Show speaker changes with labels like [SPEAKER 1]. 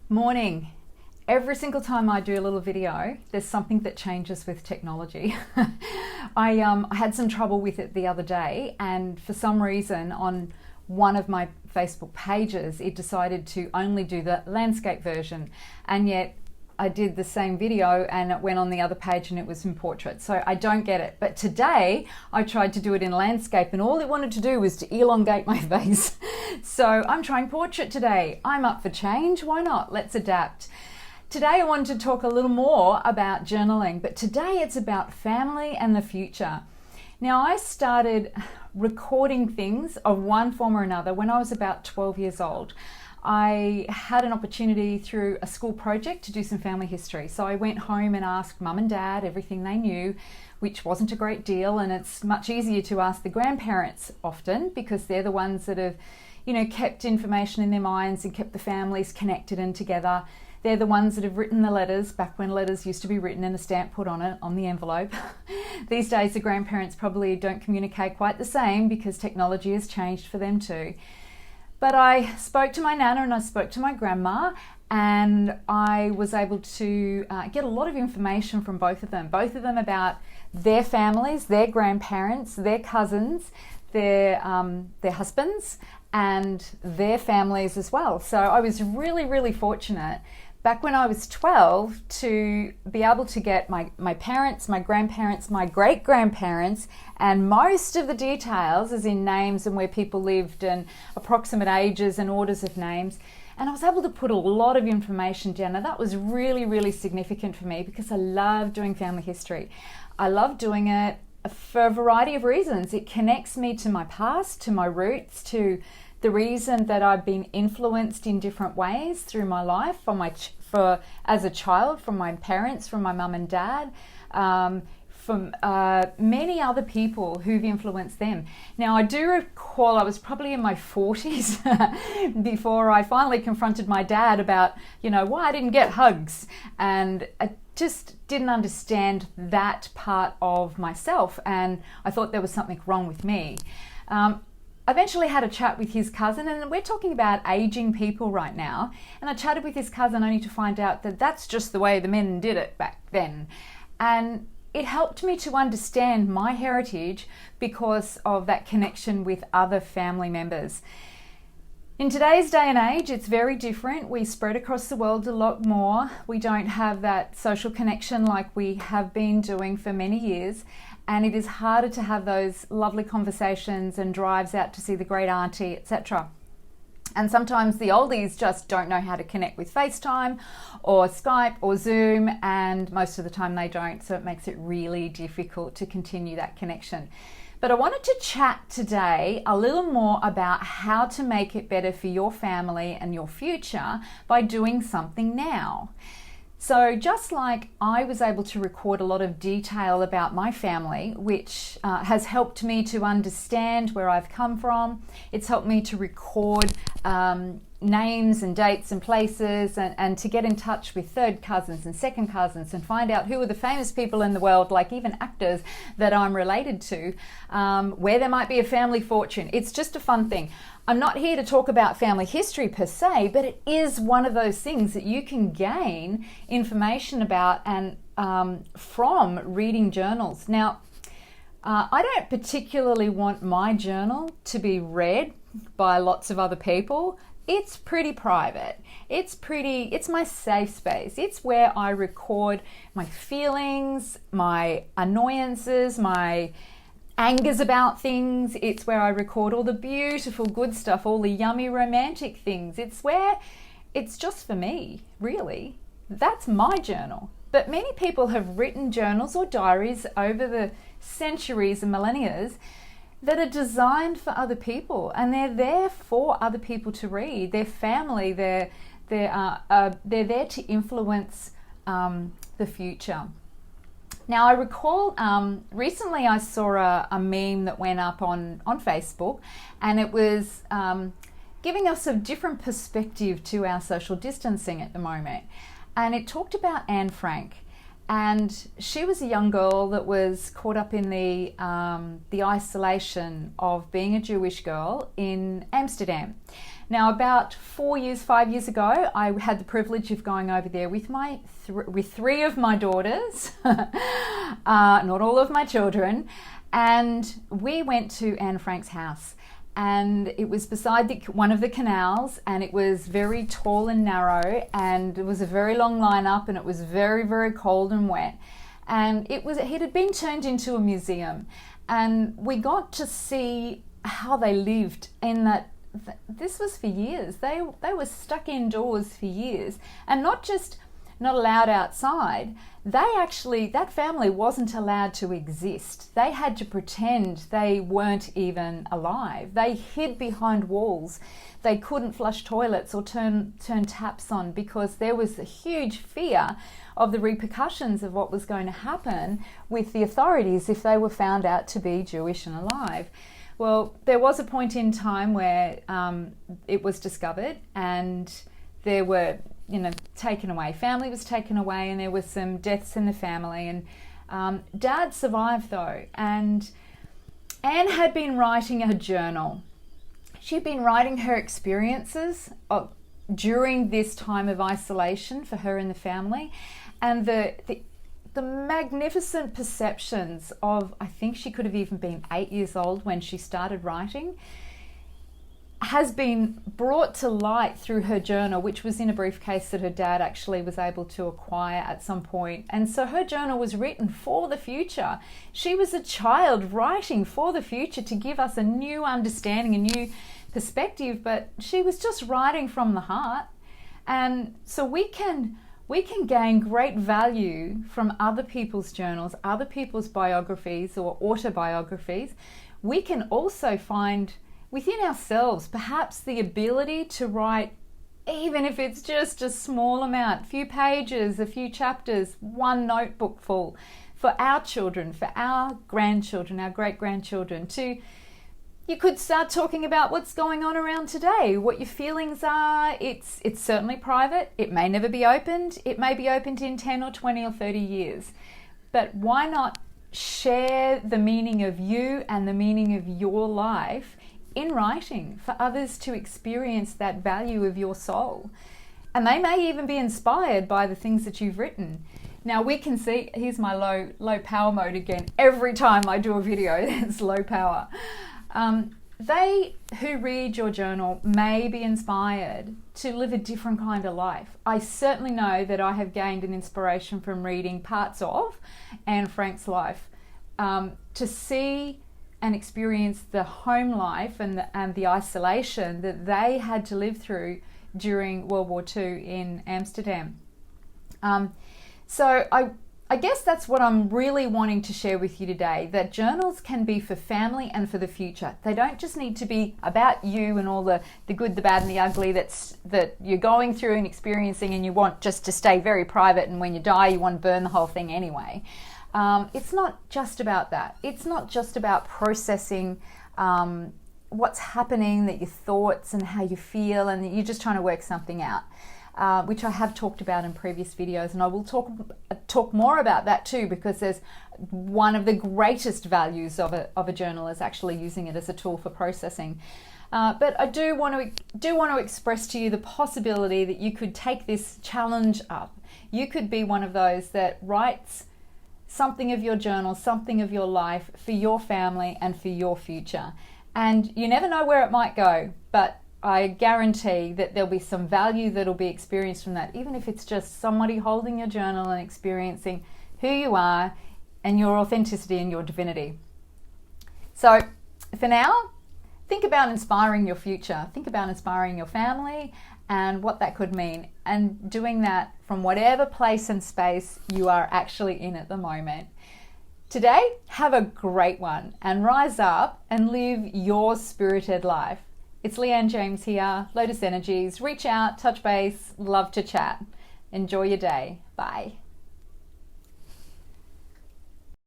[SPEAKER 1] Morning. Every single time I do a little video, there's something that changes with technology. I had some trouble with it the other day, and for some reason on one of my Facebook pages, it decided to only do the landscape version, and yet I did the same video and it went on the other page and it was in portrait. So I don't get it. But today I tried to do it in landscape and all it wanted to do was to elongate my face. So I'm trying portrait today. I'm up for change. Why not? Let's adapt. Today I wanted to talk a little more about journaling, but today it's about family and the future. Now, I started recording things of one form or another when I was about 12 years old. I had an opportunity through a school project to do some family history. So I went home and asked mum and dad everything they knew, which wasn't a great deal. And it's much easier to ask the grandparents often because they're the ones that have, kept information in their minds and kept the families connected and together. They're the ones that have written the letters back when letters used to be written and a stamp put on it on the envelope. These days, the grandparents probably don't communicate quite the same because technology has changed for them too. But I spoke to my nana and I spoke to my grandma, and I was able to get a lot of information from both of them about their families, their grandparents, their cousins, their husbands, and their families as well. So I was really, really fortunate back when I was 12 to be able to get my parents, my grandparents, my great-grandparents, and most of the details, as in names and where people lived and approximate ages and orders of names. And I was able to put a lot of information down. And that was really, really significant for me because I love doing family history. I love doing it for a variety of reasons. It connects me to my past, to my roots, to the reason that I've been influenced in different ways through my life, as a child, from my parents, from my mum and dad, from many other people who've influenced them. Now, I do recall I was probably in my 40s before I finally confronted my dad about, why I didn't get hugs. And I just didn't understand that part of myself. And I thought there was something wrong with me. I eventually had a chat with his cousin, and we're talking about aging people right now. And I chatted with his cousin only to find out that that's just the way the men did it back then. And it helped me to understand my heritage because of that connection with other family members. In today's day and age, it's very different. We spread across the world a lot more. We don't have that social connection like we have been doing for many years. And it is harder to have those lovely conversations and drives out to see the great auntie, etc. And sometimes the oldies just don't know how to connect with FaceTime or Skype or Zoom, and most of the time they don't, so it makes it really difficult to continue that connection. But I wanted to chat today a little more about how to make it better for your family and your future by doing something now. So just like I was able to record a lot of detail about my family, which has helped me to understand where I've come from, it's helped me to record names and dates and places and to get in touch with third cousins and second cousins and find out who are the famous people in the world, like even actors that I'm related to, where there might be a family fortune. It's just a fun thing. I'm not here to talk about family history per se, but it is one of those things that you can gain information about and from reading journals. Now, I don't particularly want my journal to be read by lots of other people. It's pretty private. It's my safe space. It's where I record my feelings, my annoyances, my angers about things. It's where I record all the beautiful good stuff, all the yummy romantic things. It's where it's just for me, really. That's my journal. But many people have written journals or diaries over the centuries and millennia that are designed for other people, and they're there for other people to read. Their family, they're there to influence the future. Now, I recall recently I saw a meme that went up on Facebook, and it was giving us a different perspective to our social distancing at the moment. And it talked about Anne Frank. And she was a young girl that was caught up in the isolation of being a Jewish girl in Amsterdam. Now, about 5 years ago, I had the privilege of going over there with with three of my daughters, not all of my children, and we went to Anne Frank's house. And it was beside one of the canals, and it was very tall and narrow, and it was a very long lineup, and it was very, very cold and wet. And it had been turned into a museum, and we got to see how they lived in that. This was for years. They were stuck indoors for years, and not allowed outside. That family wasn't allowed to exist. They had to pretend they weren't even alive. They hid behind walls. They couldn't flush toilets or turn taps on because there was a huge fear of the repercussions of what was going to happen with the authorities if they were found out to be Jewish and alive. Well, there was a point in time where it was discovered, and there were, taken away. Family was taken away, and there were some deaths in the family. And Dad survived though, and Anne had been writing a journal. She'd been writing her experiences during this time of isolation for her and the family, and the magnificent perceptions of, I think she could have even been 8 years old when she started writing, has been brought to light through her journal, which was in a briefcase that her dad actually was able to acquire at some point. And so her journal was written for the future. She was a child writing for the future to give us a new understanding, a new perspective, but she was just writing from the heart. And so we can gain great value from other people's journals, other people's biographies or autobiographies. We can also find within ourselves perhaps the ability to write, even if it's just a small amount, a few pages, a few chapters, one notebook full, for our children, for our grandchildren, our great-grandchildren. You could start talking about what's going on around today, what your feelings are. It's certainly private. It may never be opened. It may be opened in 10 or 20 or 30 years. But why not share the meaning of you and the meaning of your life in writing for others to experience that value of your soul? And they may even be inspired by the things that you've written. Now we can see, here's my low power mode again. Every time I do a video, it's low power. They who read your journal may be inspired to live a different kind of life. I certainly know that I have gained an inspiration from reading parts of Anne Frank's life, to see and experience the home life and the isolation that they had to live through during World War II in Amsterdam. So I guess that's what I'm really wanting to share with you today, that journals can be for family and for the future. They don't just need to be about you and all the good, the bad and the ugly that you're going through and experiencing, and you want just to stay very private, and when you die you want to burn the whole thing anyway. It's not just about that. It's not just about processing what's happening, that your thoughts and how you feel, and that you're just trying to work something out. Which I have talked about in previous videos, and I will talk more about that too, because there's one of the greatest values of a journal is actually using it as a tool for processing. But I do want to express to you the possibility that you could take this challenge up. You could be one of those that writes something of your journal, something of your life for your family and for your future. And you never know where it might go, but I guarantee that there'll be some value that'll be experienced from that, even if it's just somebody holding your journal and experiencing who you are and your authenticity and your divinity. So for now, think about inspiring your future. Think about inspiring your family and what that could mean, and doing that from whatever place and space you are actually in at the moment. Today, have a great one and rise up and live your spirited life. It's Leanne James here, Lotus Energies. Reach out, touch base, love to chat. Enjoy your day. Bye.